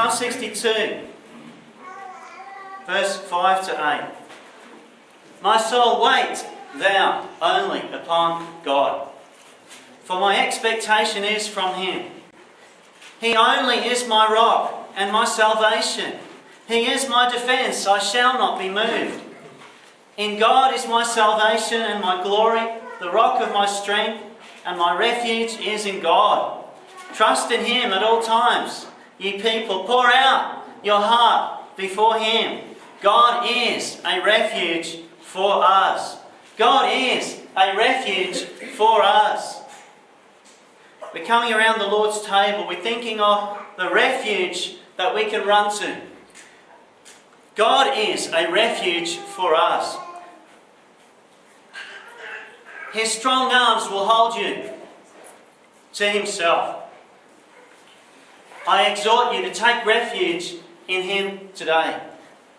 Psalm 62, verse 5 to 8. My soul, wait thou only upon God, for my expectation is from Him. He only is my rock and my salvation. He is my defence, I shall not be moved. In God is my salvation and my glory, the rock of my strength, and my refuge is in God. Trust in Him at all times. Ye people, pour out your heart before Him. God is a refuge for us. God is a refuge for us. We're coming around the Lord's table. We're thinking of the refuge that we can run to. God is a refuge for us. His strong arms will hold you to Himself. I exhort you to take refuge in Him today.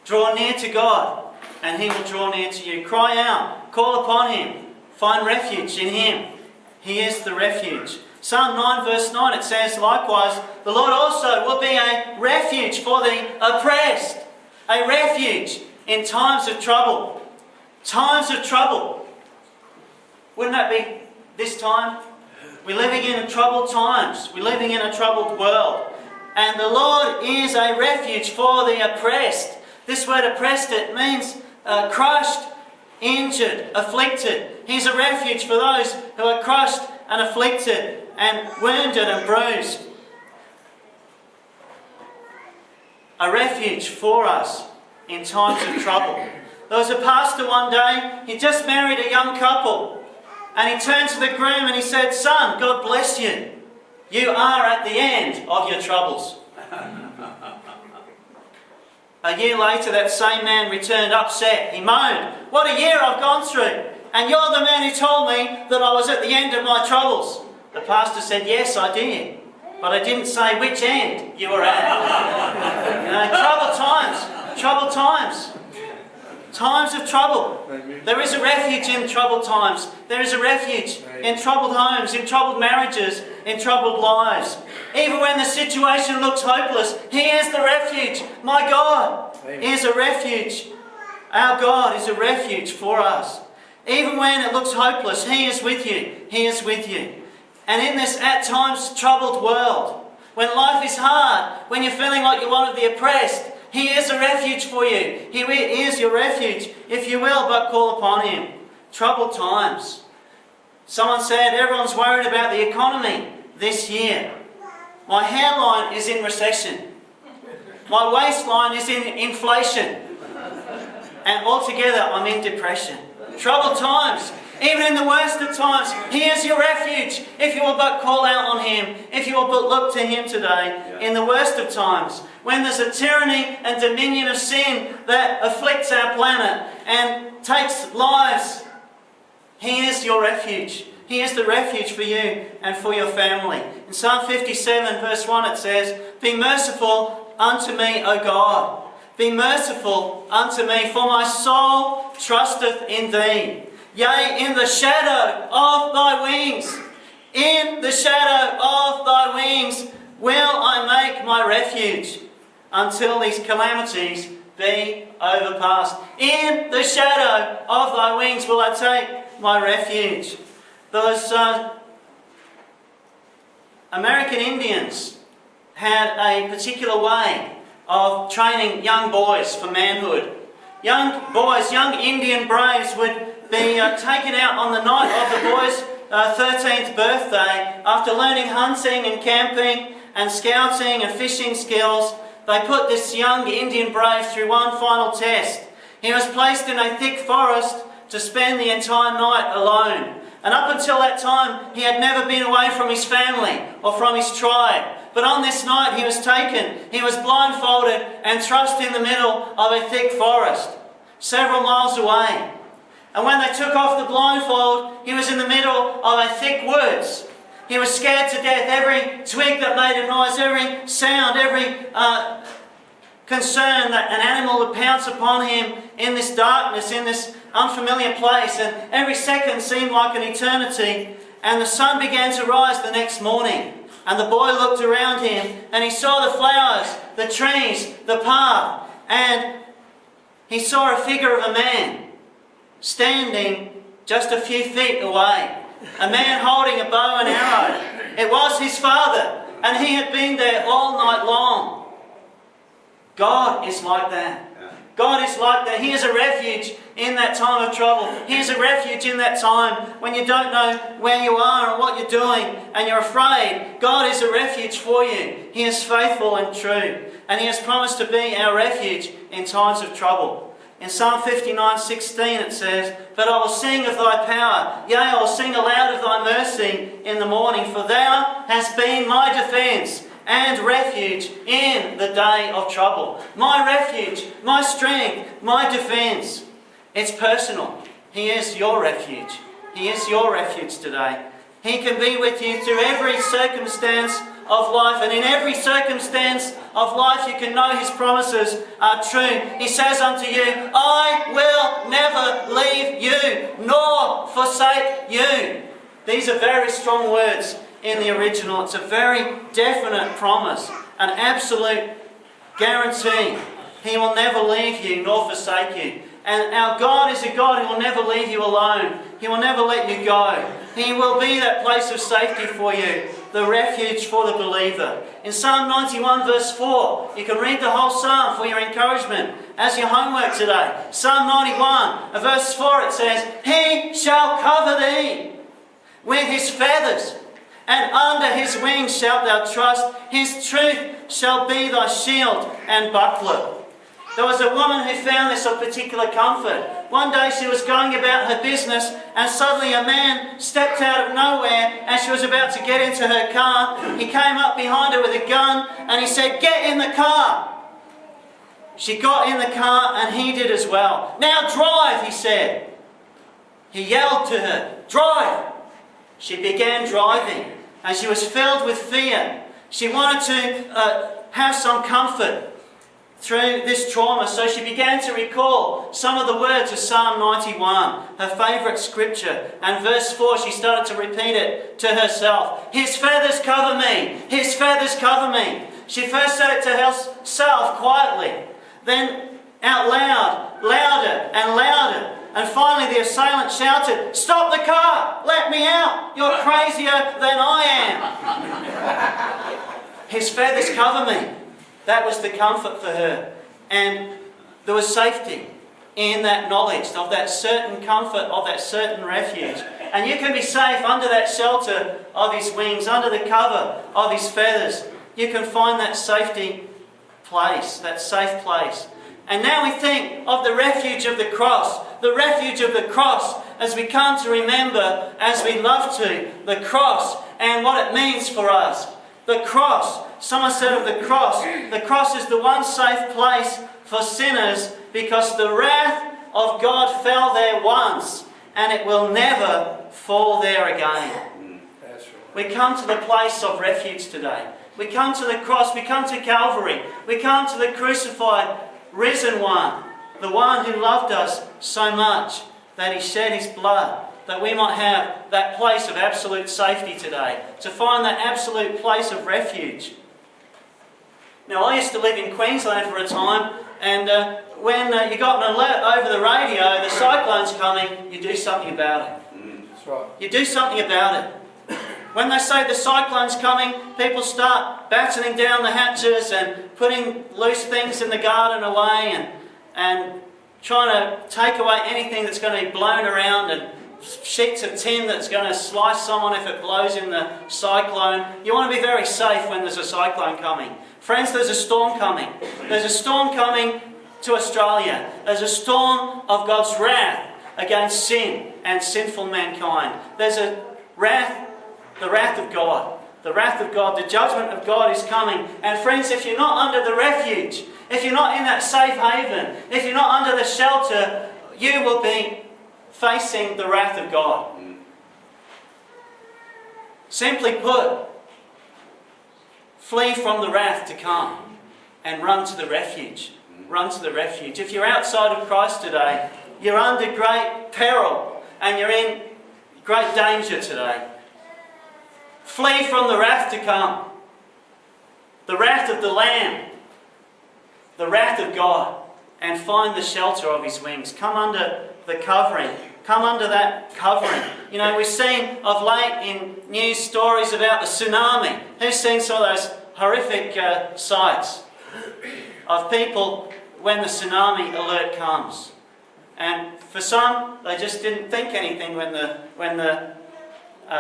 Draw near to God, and He will draw near to you. Cry out, call upon Him, find refuge in Him. He is the refuge. Psalm 9 verse 9, it says likewise, the Lord also will be a refuge for the oppressed. A refuge in times of trouble. Times of trouble. Wouldn't that be this time? We're living in troubled times. We're living in a troubled world. And the Lord is a refuge for the oppressed. This word oppressed, it means crushed, injured, afflicted. He's a refuge for those who are crushed and afflicted and wounded and bruised. A refuge for us in times of trouble. There was a pastor one day, he just married a young couple. And he turned to the groom and he said, "Son, God bless you. You are at the end of your troubles." A year later, that same man returned upset. He moaned, "What a year I've gone through. And you're the man who told me that I was at the end of my troubles." The pastor said, "Yes, I did. But I didn't say which end you were at." You know, troubled times. Troubled times. Times of trouble. There is a refuge in troubled times. There is a refuge in troubled homes, in troubled marriages, in troubled lives. Even when the situation looks hopeless, He is the refuge. My God is a refuge. Our God is a refuge for us. Even when it looks hopeless, He is with you. He is with you. And in this at times troubled world, when life is hard, when you're feeling like you're one of the oppressed, He is a refuge for you. He is your refuge, if you will but call upon Him. Troubled times. Someone said everyone's worried about the economy this year. My hairline is in recession. My waistline is in inflation. And altogether I'm in depression. Troubled times. Even in the worst of times, He is your refuge. If you will but call out on Him, if you will but look to Him today, in the worst of times, when there's a tyranny and dominion of sin that afflicts our planet and takes lives, He is your refuge. He is the refuge for you and for your family. In Psalm 57 verse 1 it says, "Be merciful unto me, O God. Be merciful unto me, for my soul trusteth in Thee. Yea, in the shadow of Thy wings, in the shadow of Thy wings will I make my refuge, until these calamities be overpast." In the shadow of Thy wings will I take my refuge. Those American Indians had a particular way of training young boys for manhood. Young boys, young Indian braves would be taken out on the night of the boy's 13th birthday. After learning hunting and camping and scouting and fishing skills, they put this young Indian brave through one final test. He was placed in a thick forest to spend the entire night alone. And up until that time, he had never been away from his family or from his tribe. But on this night he was taken, he was blindfolded and thrust in the middle of a thick forest, several miles away. And when they took off the blindfold, he was in the middle of a thick woods. He was scared to death. Every twig that made a noise, every sound, every concern that an animal would pounce upon him in this darkness, in this unfamiliar place. And every second seemed like an eternity. And the sun began to rise the next morning. And the boy looked around him and he saw the flowers, the trees, the path, and he saw a figure of a man standing just a few feet away. A man holding a bow and arrow. It was his father, and he had been there all night long. God is like that. God is like that. He is a refuge in that time of trouble. He is a refuge in that time when you don't know where you are and what you're doing and you're afraid. God is a refuge for you. He is faithful and true. And He has promised to be our refuge in times of trouble. In Psalm 59:16 it says, "But I will sing of thy power, yea, I will sing aloud of thy mercy in the morning, for thou hast been my defence and refuge in the day of trouble." My refuge, my strength, my defence. It's personal. He is your refuge. He is your refuge today. He can be with you through every circumstance of life, and in every circumstance of life you can know His promises are true. He says unto you, "I will never leave you nor forsake you." These are very strong words in the original. It's a very definite promise, an absolute guarantee. He will never leave you nor forsake you. And our God is a God who will never leave you alone. He will never let you go. He will be that place of safety for you, the refuge for the believer. In Psalm 91 verse 4, you can read the whole psalm for your encouragement as your homework today. Psalm 91 verse 4 it says, "He shall cover thee with His feathers, and under His wings shalt thou trust. His truth shall be thy shield and buckler." There was a woman who found this of particular comfort. One day she was going about her business and suddenly a man stepped out of nowhere and she was about to get into her car. He came up behind her with a gun and he said, "Get in the car." She got in the car and he did as well. "Now drive," he said. He yelled to her, "Drive." She began driving and she was filled with fear. She wanted to have some comfort through this trauma, so she began to recall some of the words of Psalm 91, her favourite scripture. And verse 4, she started to repeat it to herself. "His feathers cover me, His feathers cover me." She first said it to herself quietly, then out loud, louder and louder. And finally the assailant shouted, "Stop the car! Let me out! You're crazier than I am!" His feathers cover me. That was the comfort for her. And there was safety in that knowledge of that certain comfort, of that certain refuge. And you can be safe under that shelter of His wings, under the cover of His feathers. You can find that safety place, that safe place. And now we think of the refuge of the cross as we come to remember, as we love to, the cross and what it means for us. The cross. Someone said of the cross is the one safe place for sinners because the wrath of God fell there once and it will never fall there again. That's right. We come to the place of refuge today. We come to the cross, we come to Calvary, we come to the crucified, risen one, the one who loved us so much that He shed His blood, that we might have that place of absolute safety today, to find that absolute place of refuge. Now, I used to live in Queensland for a time, and when you got an alert over the radio, the cyclone's coming, you do something about it. That's right. You do something about it. When they say the cyclone's coming, people start battening down the hatches and putting loose things in the garden away and trying to take away anything that's going to be blown around, and sheets of tin that's going to slice someone if it blows in the cyclone. You want to be very safe when there's a cyclone coming. Friends, there's a storm coming. There's a storm coming to Australia. There's a storm of God's wrath against sin and sinful mankind. There's a wrath, the wrath of God. The wrath of God, the judgment of God is coming. And friends, if you're not under the refuge, if you're not in that safe haven, if you're not under the shelter, you will be facing the wrath of God. Simply put, flee from the wrath to come and run to the refuge. Run to the refuge. If you're outside of Christ today, you're under great peril and you're in great danger today. Flee from the wrath to come. The wrath of the Lamb. The wrath of God. And find the shelter of his wings. Come under the covering. Come under that covering. You know, we've seen of late in news stories about the tsunami. Who's seen some of those horrific sights of people when the tsunami alert comes? And for some, they just didn't think anything when the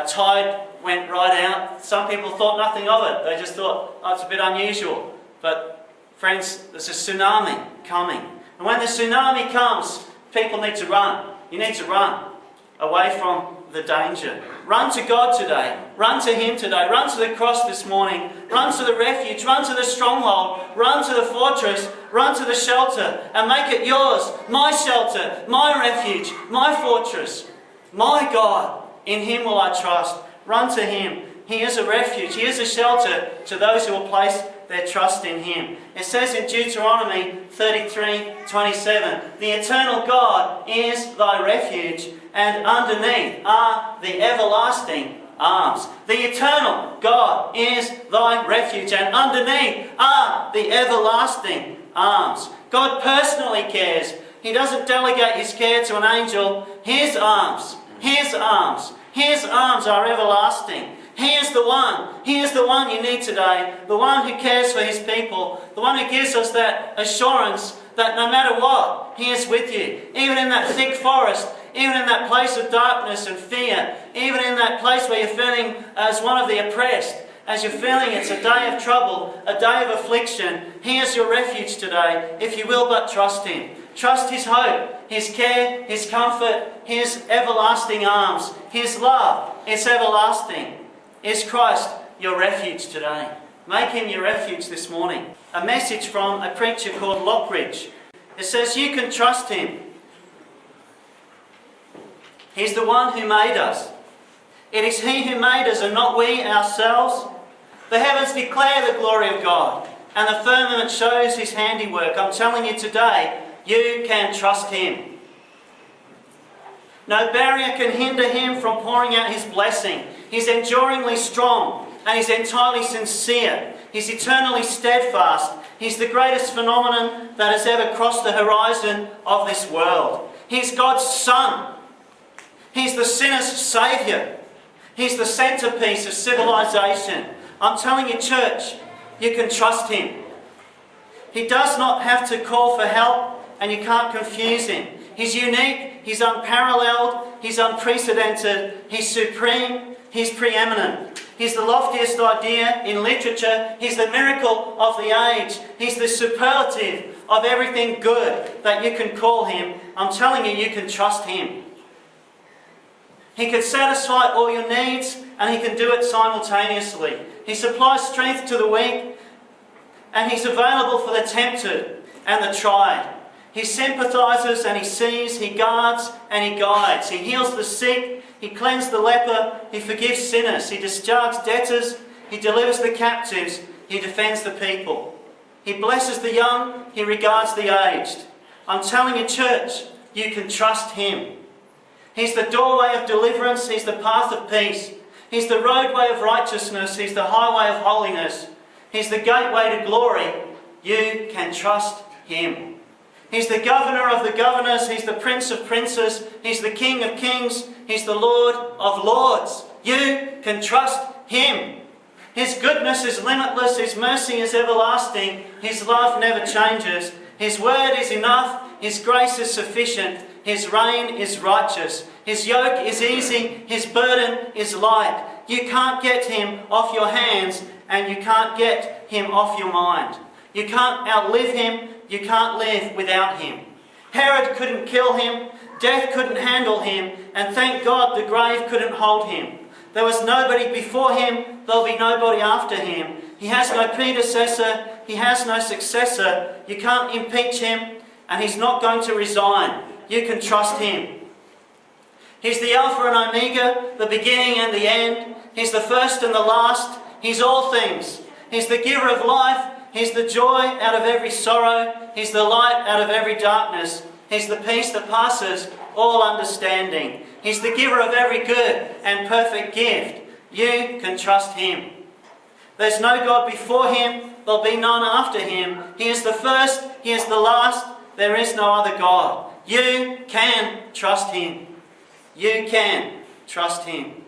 tide went right out. Some people thought nothing of it. They just thought, oh, it's a bit unusual. But friends, there's a tsunami coming. And when the tsunami comes, people need to run. You need to run away from the danger. Run to God today. Run to Him today. Run to the cross this morning. Run to the refuge. Run to the stronghold. Run to the fortress. Run to the shelter and make it yours. My shelter, my refuge, my fortress, my God. In Him will I trust. Run to Him. He is a refuge. He is a shelter to those who will place their trust in Him. It says in Deuteronomy 33:27, the eternal God is thy refuge, and underneath are the everlasting arms. The eternal God is thy refuge, and underneath are the everlasting arms. God personally cares. He doesn't delegate His care to an angel. His arms, His arms, His arms are everlasting. He is the one. He is the one you need today. The one who cares for His people. The one who gives us that assurance that no matter what, He is with you. Even in that thick forest, even in that place of darkness and fear, even in that place where you're feeling as one of the oppressed, as you're feeling it's a day of trouble, a day of affliction, He is your refuge today, if you will but trust Him. Trust His hope, His care, His comfort, His everlasting arms, His love. It's everlasting. Is Christ your refuge today? Make Him your refuge this morning. A message from a preacher called Lockridge. It says you can trust Him. He's the one who made us. It is He who made us and not we ourselves. The heavens declare the glory of God, and the firmament shows His handiwork. I'm telling you today, you can trust Him. No barrier can hinder Him from pouring out His blessing. He's enduringly strong and He's entirely sincere. He's eternally steadfast. He's the greatest phenomenon that has ever crossed the horizon of this world. He's God's Son. He's the sinner's Saviour. He's the centrepiece of civilization. I'm telling you, church, you can trust Him. He does not have to call for help, and you can't confuse Him. He's unique, He's unparalleled, He's unprecedented, He's supreme, He's preeminent. He's the loftiest idea in literature, He's the miracle of the age, He's the superlative of everything good that you can call Him. I'm telling you, you can trust Him. He can satisfy all your needs, and He can do it simultaneously. He supplies strength to the weak, and He's available for the tempted and the tried. He sympathises and He sees, He guards and He guides. He heals the sick, He cleanses the leper, He forgives sinners, He discharges debtors, He delivers the captives, He defends the people. He blesses the young, He regards the aged. I'm telling you, church, you can trust Him. He's the doorway of deliverance, He's the path of peace. He's the roadway of righteousness, He's the highway of holiness. He's the gateway to glory. You can trust Him. He's the governor of the governors, He's the prince of princes, He's the king of kings, He's the Lord of lords. You can trust Him. His goodness is limitless, His mercy is everlasting, His love never changes, His word is enough, His grace is sufficient, His reign is righteous, His yoke is easy, His burden is light. You can't get Him off your hands, and you can't get Him off your mind. You can't outlive Him. You can't live without Him. Herod couldn't kill Him. Death couldn't handle Him. And thank God the grave couldn't hold Him. There was nobody before Him. There'll be nobody after Him. He has no predecessor. He has no successor. You can't impeach Him. And He's not going to resign. You can trust Him. He's the Alpha and Omega, the beginning and the end. He's the first and the last. He's all things. He's the giver of life. He's the joy out of every sorrow. He's the light out of every darkness. He's the peace that passes all understanding. He's the giver of every good and perfect gift. You can trust Him. There's no God before Him. There'll be none after Him. He is the first. He is the last. There is no other God. You can trust Him. You can trust Him.